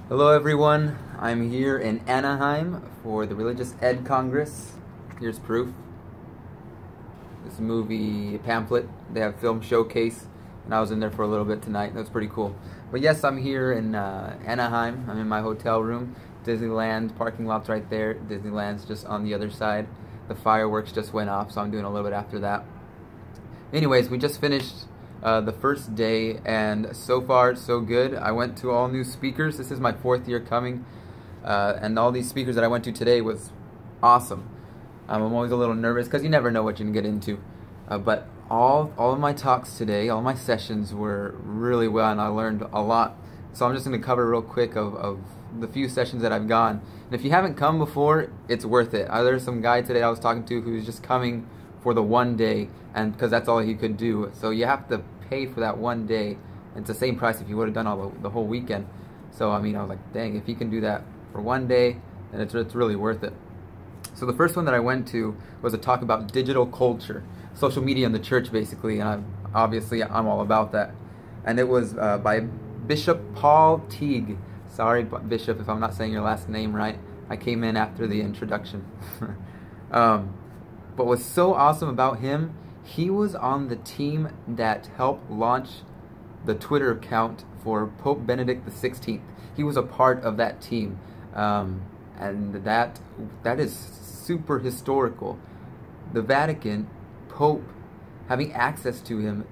Hello everyone, I'm here in Anaheim for the Religious Ed Congress. Here's proof. This movie pamphlet, they have film showcase, and I was in there for a little bit tonight. That was pretty cool. But yes, I'm here in Anaheim. I'm in my hotel room. Disneyland parking lot's right there. Disneyland's just on the other side. The fireworks just went off, so I'm doing a little bit after that. Anyways, we just finished the first day, and so far so good. I went to all new speakers. This is my 4th year coming, and all these speakers that I went to today was awesome. I'm always a little nervous because you never know what you can get into, but all of my talks today, all my sessions were really well, and I learned a lot. So I'm just going to cover real quick of the few sessions that I've gone. And if you haven't come before, it's worth it. There's some guy today I was talking to who's just coming for the one day, and because that's all he could do. So you have to pay for that one day. It's the same price if you would have done all the whole weekend. So I mean, I was like, dang, if he can do that for one day, then it's really worth it. So the first one that I went to was a talk about digital culture, social media in the church, basically, and I'm all about that. And it was by Bishop Paul Teague. Sorry, Bishop, if I'm not saying your last name right. I came in after the introduction. But what's so awesome about him, he was on the team that helped launch the Twitter account for Pope Benedict XVI. He was a part of that team, and that is super historical. The Vatican, Pope, having access to him,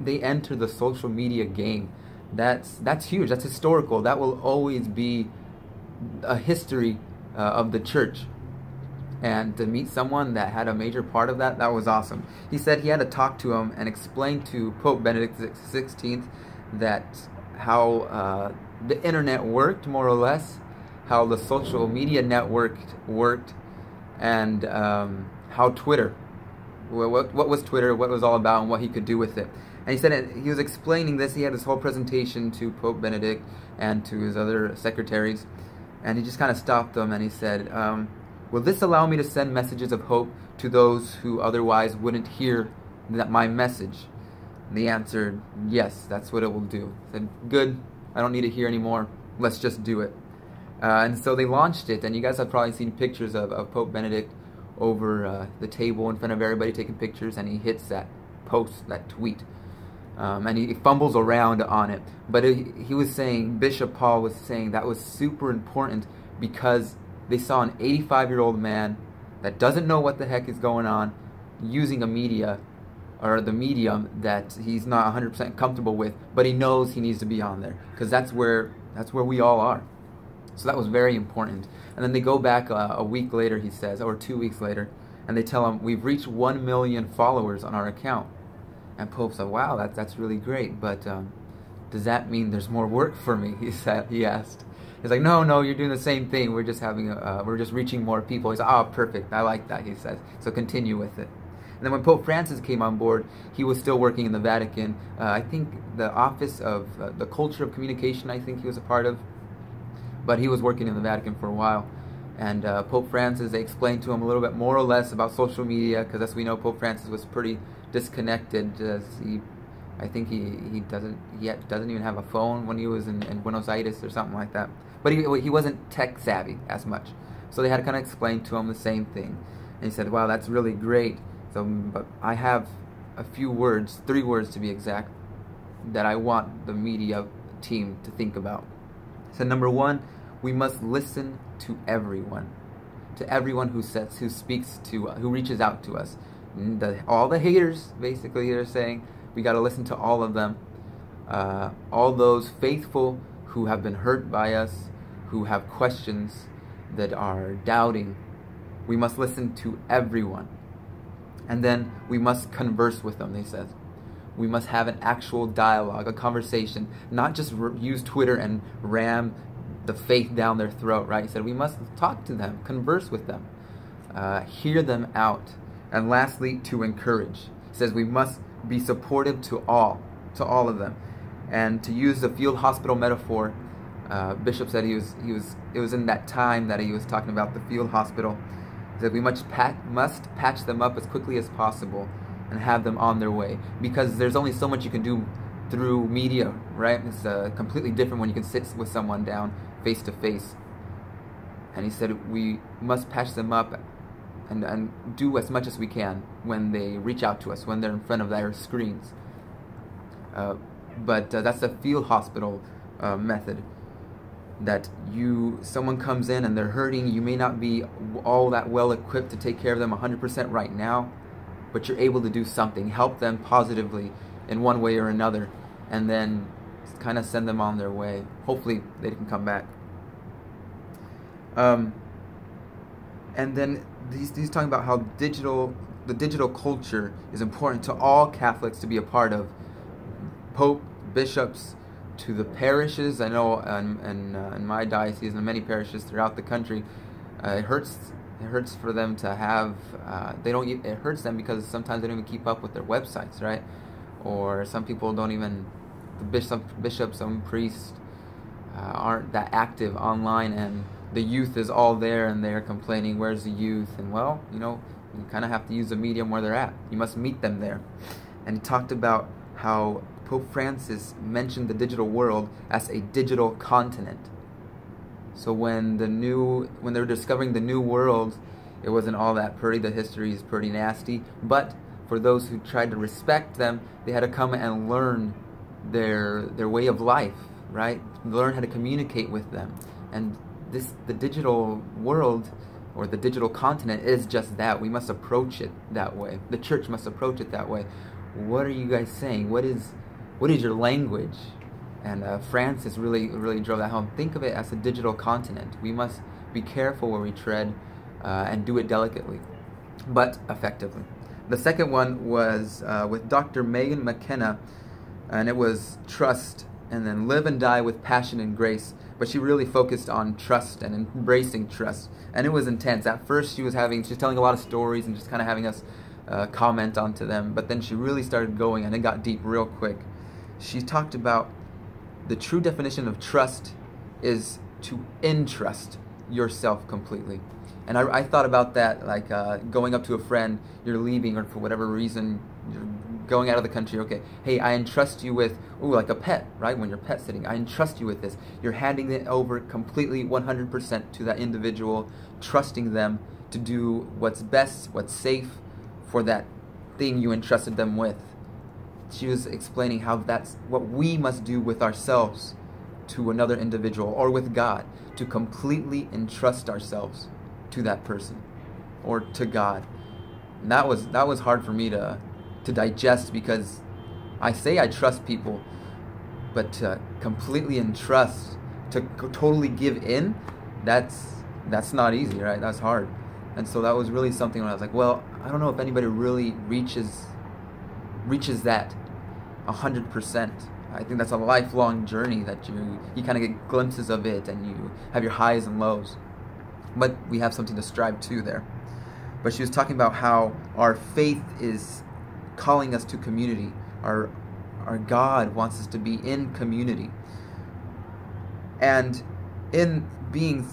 they enter the social media game. That's huge. That's historical. That will always be a history of the church. And to meet someone that had a major part of that was awesome. He said he had to talk to him and explain to Pope Benedict XVI that how the internet worked, more or less, how the social media network worked, and how Twitter, what was Twitter, what it was all about, and what he could do with it. And he said he was explaining this. He had this whole presentation to Pope Benedict and to his other secretaries, and he just kind of stopped them and he said, will this allow me to send messages of hope to those who otherwise wouldn't hear my message? And they answered, yes, that's what it will do. I said, good, I don't need it here anymore, let's just do it. And so they launched it, and you guys have probably seen pictures of Pope Benedict over the table in front of everybody taking pictures, and he hits that post, that tweet. And he fumbles around on it. But he was saying, Bishop Paul was saying that was super important because they saw an 85-year-old man that doesn't know what the heck is going on using a media or the medium that he's not 100% comfortable with, but he knows he needs to be on there because that's where we all are. So that was very important. And then they go back a week later, he says, or 2 weeks later, and they tell him, we've reached 1 million followers on our account. And Pope said, wow, that's really great, but does that mean there's more work for me? He asked. He's like, no, you're doing the same thing. We're just we're just reaching more people. He's like, oh, perfect. I like that, he says. So continue with it. And then when Pope Francis came on board, he was still working in the Vatican. I think the Office of the Culture of Communication, I think he was a part of. But he was working in the Vatican for a while. And Pope Francis, they explained to him a little bit more or less about social media, because as we know, Pope Francis was pretty disconnected. I think he doesn't even have a phone when he was in Buenos Aires or something like that. But he wasn't tech savvy as much. So they had to kind of explain to him the same thing. And he said, wow, that's really great. So, but I have a few words, 3 words to be exact, that I want the media team to think about. So number 1, we must listen to everyone who speaks to, who reaches out to us. All the haters, basically, they're saying we got to listen to all of them. All those faithful who have been hurt by us, who have questions, that are doubting. We must listen to everyone. And then we must converse with them, they said. We must have an actual dialogue, a conversation, not just use Twitter and ram the faith down their throat, right? He said we must talk to them, converse with them, hear them out. And lastly, to encourage. He says we must be supportive to all of them. And to use the field hospital metaphor, Bishop said it was in that time that he was talking about the field hospital, that we must patch them up as quickly as possible and have them on their way, because there's only so much you can do through media, right? It's completely different when you can sit with someone down face to face. And he said we must patch them up and do as much as we can when they reach out to us, when they're in front of their screens. But that's the field hospital method. That someone comes in and they're hurting, you may not be all that well equipped to take care of them 100% right now, but you're able to do something, help them positively in one way or another, and then kind of send them on their way. Hopefully they can come back. And then he's talking about how the digital culture is important to all Catholics to be a part of. Pope, bishops, to the parishes. I know in my diocese and many parishes throughout the country, it hurts for them to have it hurts them because sometimes they don't even keep up with their websites, right? Or some people don't even, the bishops, some priests aren't that active online, and the youth is all there and they're complaining, where's the youth? And well, you kind of have to use the medium where they're at. You must meet them there. And he talked about how Pope Francis mentioned the digital world as a digital continent. So when they were discovering the new world, it wasn't all that pretty. The history is pretty nasty. But for those who tried to respect them, they had to come and learn their way of life, right? Learn how to communicate with them. And the digital world, or the digital continent, is just that. We must approach it that way. The church must approach it that way. What are you guys saying? What is your language? And Francis really drove that home. Think of it as a digital continent. We must be careful where we tread and do it delicately, but effectively. The second one was with Dr. Megan McKenna, and it was trust, and then live and die with passion and grace. But she really focused on trust and embracing trust. And it was intense. At first she was telling a lot of stories and just kind of having us comment onto them. But then she really started going, and it got deep real quick. She talked about the true definition of trust is to entrust yourself completely. And I thought about that, like going up to a friend, you're leaving, or for whatever reason, you're going out of the country. Okay, hey, I entrust you with, like a pet, right? When you're pet sitting, I entrust you with this. You're handing it over completely 100% to that individual, trusting them to do what's best, what's safe for that thing you entrusted them with. She was explaining how that's what we must do with ourselves to another individual, or with God, to completely entrust ourselves to that person or to God. And that was hard for me to digest, because I say I trust people, but to completely entrust, to totally give in, that's not easy, right? That's hard. And so that was really something when I was like, well, I don't know if anybody really reaches that 100%. I think that's a lifelong journey that you kind of get glimpses of it, and you have your highs and lows. But we have something to strive to there. But she was talking about how our faith is calling us to community. Our God wants us to be in community. And in being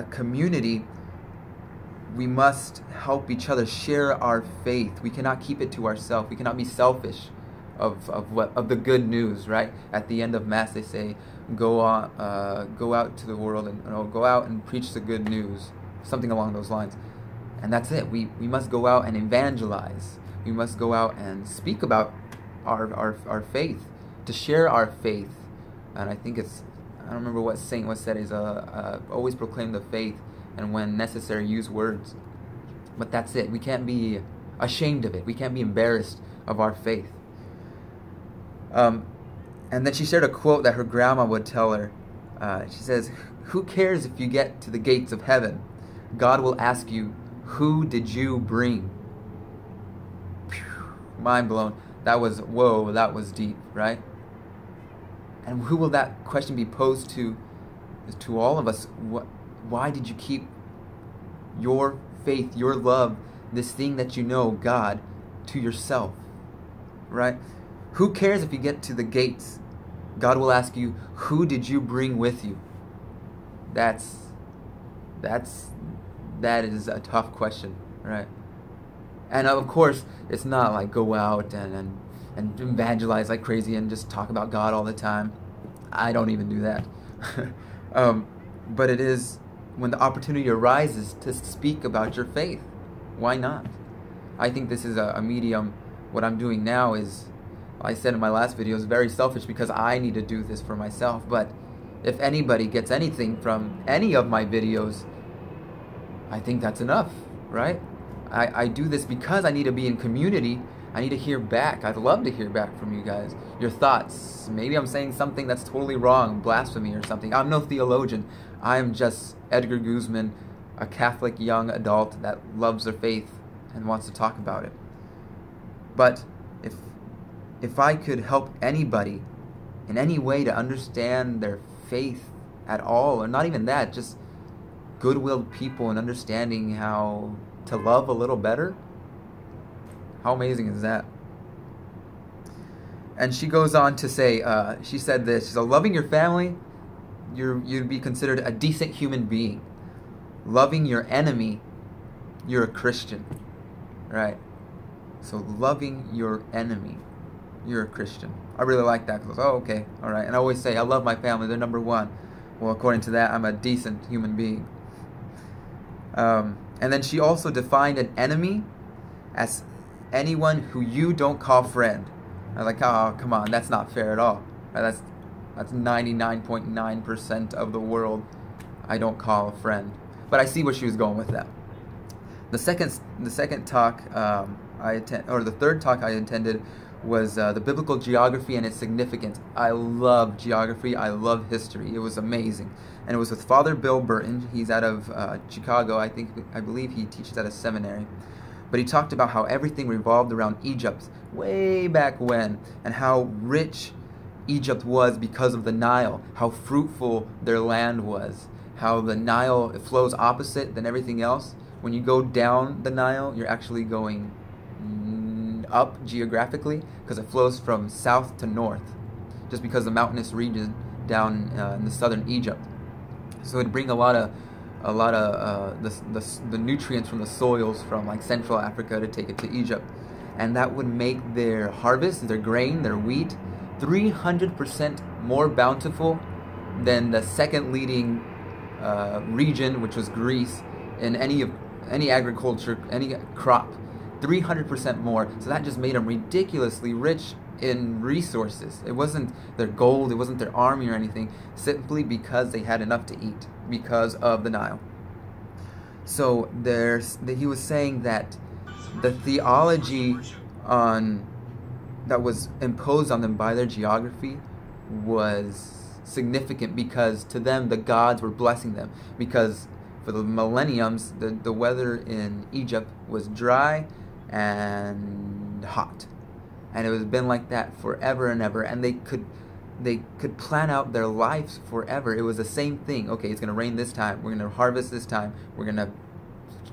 community, we must help each other share our faith. We cannot keep it to ourselves. We cannot be selfish of the good news, right? At the end of Mass, they say, go out to the world and go out and preach the good news, something along those lines. And that's it. We must go out and evangelize. We must go out and speak about our faith, to share our faith. And I think I don't remember what saint was said, is always proclaim the faith, and when necessary, use words. But that's it. We can't be ashamed of it. We can't be embarrassed of our faith. And then she shared a quote that her grandma would tell her. She says, "Who cares if you get to the gates of heaven? God will ask you, who did you bring?" Phew, mind blown. That was deep, right? And who will that question be posed to? To all of us. Why did you keep your faith, your love, this thing that you know, God, to yourself, right? Who cares if you get to the gates? God will ask you, who did you bring with you? That is a tough question, right? And of course, it's not like go out and and evangelize like crazy and just talk about God all the time. I don't even do that. But it is when the opportunity arises to speak about your faith. Why not? I think this is a medium. What I'm doing now is, I said in my last video, is very selfish because I need to do this for myself. But if anybody gets anything from any of my videos, I think that's enough, right? I do this because I need to be in community. I need to hear back. I'd love to hear back from you guys. Your thoughts. Maybe I'm saying something that's totally wrong, blasphemy or something. I'm no theologian. I'm just Edgar Guzman, a Catholic young adult that loves their faith and wants to talk about it. But if I could help anybody in any way to understand their faith at all, or not even that, just good-willed people and understanding how to love a little better, how amazing is that? And she goes on to say, she said this, so loving your family, you'd be considered a decent human being. Loving your enemy, you're a Christian, right? So loving your enemy, you're a Christian. I really like that because, oh, okay, all right. And I always say, I love my family, they're number one. Well, according to that, I'm a decent human being. And then she also defined an enemy as anyone who you don't call friend. I was like, oh, come on, that's not fair at all. That's 99.9% of the world I don't call a friend. But I see where she was going with that. The second talk the third talk I attended was the biblical geography and its significance. I love geography. I love history. It was amazing. And it was with Father Bill Burton. He's out of Chicago. I believe he teaches at a seminary. But he talked about how everything revolved around Egypt way back when, and how rich Egypt was because of the Nile, how fruitful their land was, how the Nile, it flows opposite than everything else. When you go down the Nile, you're actually going up geographically because it flows from south to north, just because the mountainous region down in the southern Egypt. So it'd bring a lot of the nutrients from the soils from like Central Africa to take it to Egypt, and that would make their harvest, their grain, their wheat, 300% more bountiful than the second leading region, which was Greece, in any agriculture, any crop. 300% more. So that just made them ridiculously rich in resources. It wasn't their gold, it wasn't their army or anything, simply because they had enough to eat because of the Nile. So he was saying that the theology that was imposed on them by their geography was significant because to them the gods were blessing them, because for the millenniums the weather in Egypt was dry and hot, and it has been like that forever and ever, and they could plan out their lives forever. It was the same thing. Okay, it's gonna rain this time, we're gonna harvest this time, we're gonna,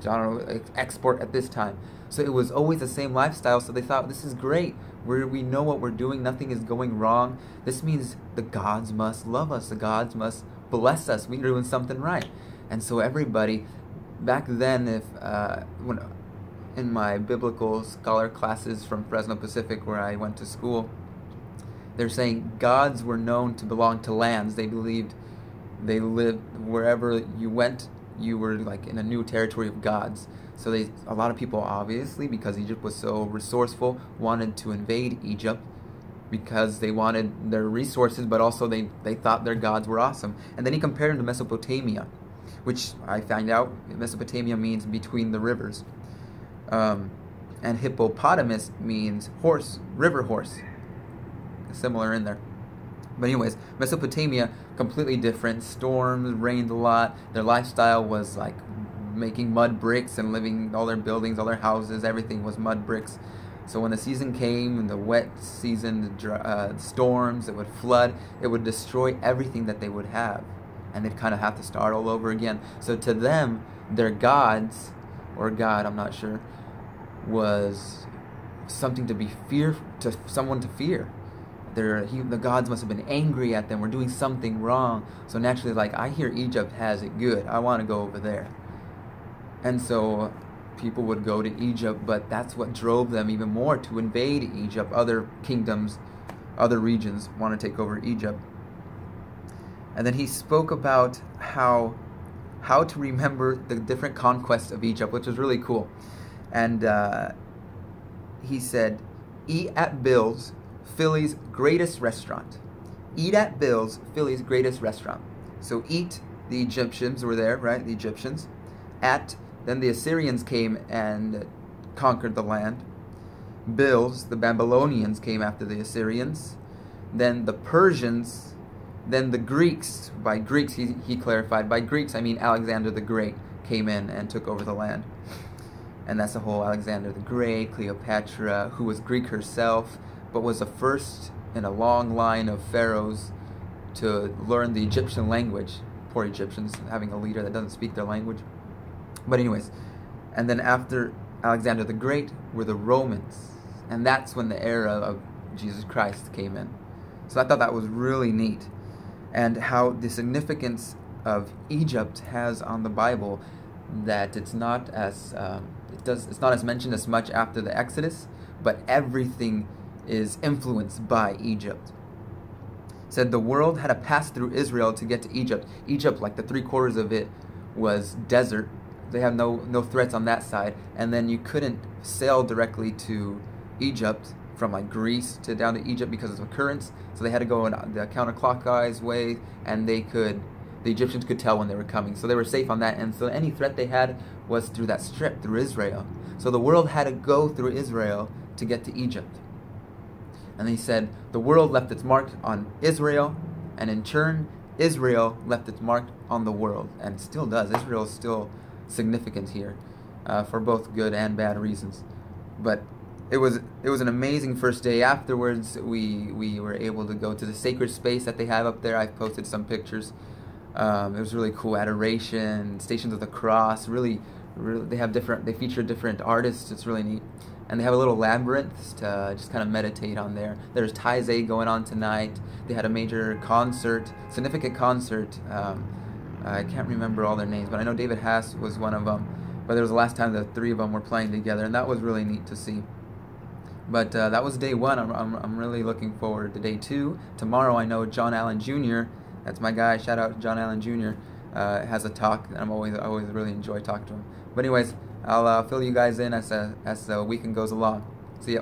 I don't know, export at this time. So it was always the same lifestyle. So they thought, this is great, we know what we're doing, nothing is going wrong. This means the gods must love us, the gods must bless us, we're doing something right. And so everybody back then, when in my biblical scholar classes from Fresno Pacific where I went to school, they're saying gods were known to belong to lands. They believed they lived wherever you went, you were like in a new territory of gods. So a lot of people, obviously, because Egypt was so resourceful, wanted to invade Egypt because they wanted their resources, but also they thought their gods were awesome. And then he compared them to Mesopotamia, which I found out Mesopotamia means between the rivers. And hippopotamus means horse, river horse. Similar in there. But anyways, Mesopotamia, completely different. Storms, rained a lot. Their lifestyle was like making mud bricks and living, all their buildings, all their houses, everything was mud bricks. So when the season came, and the wet season, the storms, it would flood, it would destroy everything that they would have. And they'd kind of have to start all over again. So to them, their gods, or God, I'm not sure, was something to be to someone to fear. The gods must have been angry at them. We're doing something wrong. So naturally, like, I hear Egypt has it good, I want to go over there. And so people would go to Egypt, but that's what drove them even more to invade Egypt. Other kingdoms, other regions want to take over Egypt. And then he spoke about how to remember the different conquests of Egypt, which was really cool. And he said, eat at Bill's, Philly's greatest restaurant. Eat at Bill's, Philly's greatest restaurant. So eat, the Egyptians were there, right? The Egyptians. At, then the Assyrians came and conquered the land. Bill's, the Babylonians came after the Assyrians. Then the Persians, then the Greeks. By Greeks, he clarified, by Greeks I mean Alexander the Great came in and took over the land. And that's the whole Alexander the Great, Cleopatra, who was Greek herself, but was the first in a long line of pharaohs to learn the Egyptian language. Poor Egyptians, having a leader that doesn't speak their language. But anyways, and then after Alexander the Great were the Romans. And that's when the era of Jesus Christ came in. So I thought that was really neat. And how the significance of Egypt has on the Bible, that it's not as it's not as mentioned as much after the Exodus, but everything is influenced by Egypt. It said the world had to pass through Israel to get to Egypt. Egypt, like the 3/4 of it, was desert. They have no threats on that side, and then you couldn't sail directly to Egypt from like Greece to down to Egypt because of the currents. So they had to go in the counterclockwise way, and the Egyptians could tell when they were coming. So they were safe on that, and so any threat they had was through that strip, through Israel. So the world had to go through Israel to get to Egypt. And he said the world left its mark on Israel, and in turn, Israel left its mark on the world, and still does. Israel is still significant here for both good and bad reasons. But it was an amazing first day. Afterwards, we were able to go to the sacred space that they have up there. I've posted some pictures. It was really cool. Adoration, Stations of the Cross. Really, they feature different artists. It's really neat. And they have a little labyrinth to just kind of meditate on there. There's Taizé going on tonight. They had a major concert, significant concert. I can't remember all their names, but I know David Haas was one of them. But it was the last time the three of them were playing together, and that was really neat to see. But that was day one. I'm really looking forward to day two. Tomorrow I know John Allen Jr., that's my guy, shout out to John Allen Jr., has a talk, and I always really enjoy talking to him. But anyways, I'll fill you guys in as the weekend goes along. See ya.